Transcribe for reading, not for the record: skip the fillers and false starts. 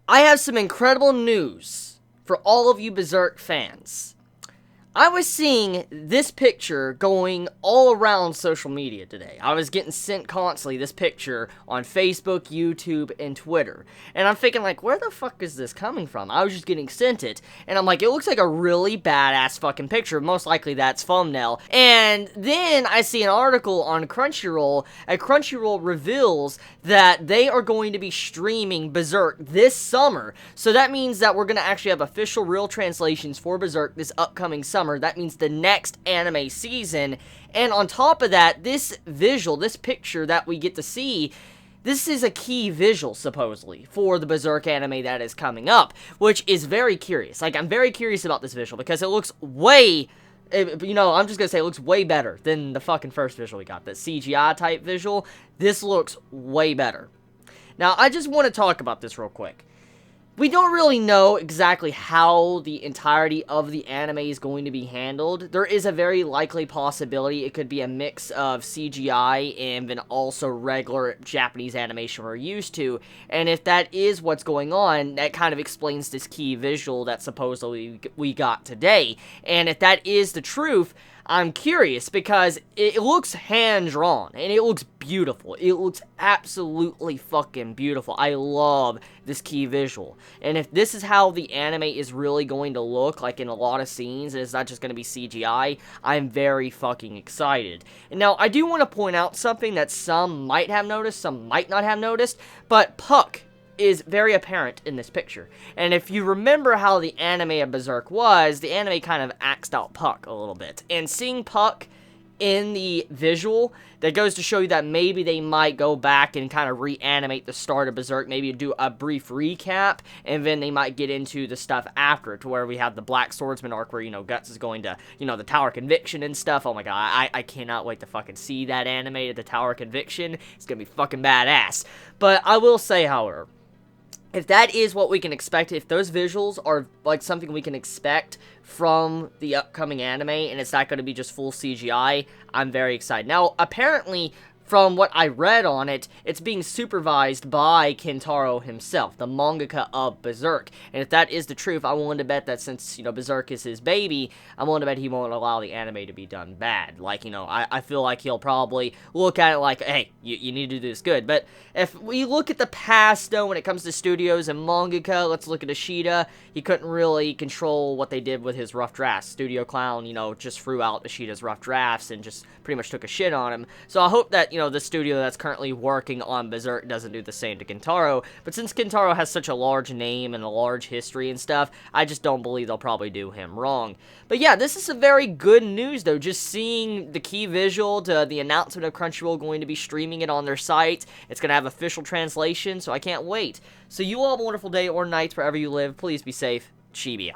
I have some incredible news for all of you Berserk fans. I was seeing this picture going all around social media today. I was getting sent constantly this picture on Facebook, YouTube, and Twitter. And I'm thinking, like, where the fuck is this coming from? I was just getting sent it. And I'm like, it looks like a really badass fucking picture. Most likely that's thumbnail. And then I see an article on Crunchyroll, and Crunchyroll reveals that they are going to be streaming Berserk this summer. So that means that we're going to actually have official real translations for Berserk this upcoming summer. That means the next anime season. And on top of that, this visual, this picture that we get to see, this is a key visual, supposedly, for the Berserk anime that is coming up, which is very curious. Like, I'm very curious about this visual, because it looks way, you know, I'm just gonna say it looks way better than the fucking first visual we got, the CGI type visual. This looks way better. Now, I just want to talk about this real quick. We don't really know exactly how the entirety of the anime is going to be handled. There is a very likely possibility it could be a mix of CGI and then also regular Japanese animation we're used to. And if that is what's going on, that kind of explains this key visual that supposedly we got today. And if that is the truth, I'm curious, because it looks hand-drawn, and it looks beautiful. It looks absolutely fucking beautiful. I love this key visual. And if this is how the anime is really going to look, like in a lot of scenes, and it's not just going to be CGI, I'm very fucking excited. And now, I do want to point out something that some might have noticed, some might not have noticed, but Puck is very apparent in this picture. And if you remember how the anime of Berserk was, the anime kind of axed out Puck a little bit. And seeing Puck in the visual, that goes to show you that maybe they might go back and kind of reanimate the start of Berserk, maybe do a brief recap, and then they might get into the stuff after it, to where we have the Black Swordsman arc where, you know, Guts is going to, you know, the Tower of Conviction and stuff. Oh my god, I cannot wait to fucking see that animated, the Tower of Conviction. It's gonna be fucking badass. But I will say, however, if that is what we can expect, if those visuals are, like, something we can expect from the upcoming anime, and it's not going to be just full CGI, I'm very excited. Now, apparently, from what I read on it, it's being supervised by Kentaro himself, the mangaka of Berserk. And if that is the truth, I'm willing to bet that since, you know, Berserk is his baby, I'm willing to bet he won't allow the anime to be done bad. Like, you know, I feel like he'll probably look at it like, hey, you need to do this good. But if we look at the past, though, when it comes to studios and mangaka, let's look at Ishida. He couldn't really control what they did with his rough drafts. Studio Clown, you know, just threw out Ishida's rough drafts and just pretty much took a shit on him. So I hope that, you know, the studio that's currently working on Berserk doesn't do the same to Kentaro. But since Kentaro has such a large name and a large history and stuff, I just don't believe they'll probably do him wrong. But yeah, this is a very good news, though. Just seeing the key visual to the announcement of Crunchyroll going to be streaming it on their site. It's going to have official translation, so I can't wait. So you all have a wonderful day or night wherever you live. Please be safe. Chibi out.